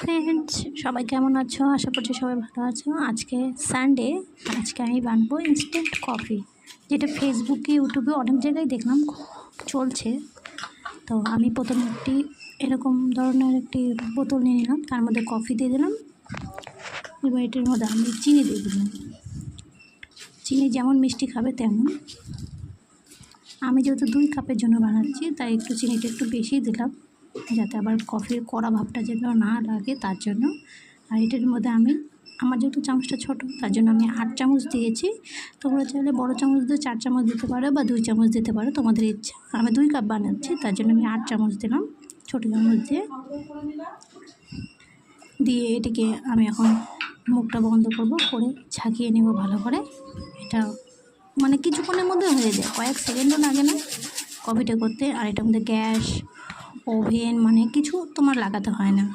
Friends, সবাই কেমন আছো? আশা করছি সবাই ভালো আছো। আজকে সানডে, আজকে আমি বানাবো ইনস্ট্যান্ট কফি, যেটা ফেসবুকে ইউটিউবে অনেক জায়গায় দেখলাম চলছে। তো আমি প্রথমে এরকম ধরনের একটি বোতল নিয়ে নিলাম, তার মধ্যে কফি দিয়ে দিলাম। এবার এটার মধ্যে আমি চিনি দিয়ে দিলাম। চিনি যেমন মিষ্টি খাবে তেমন। আমি যেহেতু 2 কাপের জন্য বানাচ্ছি, তাই একটু চিনিটা একটু বেশি দিলাম, যাতে আবার কফির কড়া ভাবটা যেন না লাগে তার জন্য। আর এটার মধ্যে আমার যেহেতু চামচটা ছোটো, তার জন্য আমি 8 চামচ দিয়েছি। তোমরা চাইলে বড় চামচ দিয়ে 4 চামচ দিতে পারো বা 2 চামচ দিতে পারো, তোমাদের ইচ্ছা। আমি 2 কাপ বানাচ্ছি, তার জন্য আমি 8 চামচ দিলাম, ছোটো চামচ দিয়ে এটিকে আমি এখন মুখটা বন্ধ করবো, করে ঝাঁকিয়ে নেব ভালো করে। এটা মানে কিছুক্ষণের মধ্যে হয়ে যায়, কয়েক সেকেন্ডও লাগে না কফিটা করতে। আর এটার মধ্যে গ্যাস, ওভেন মানে কিছু তোমার লাগাতে হয় না।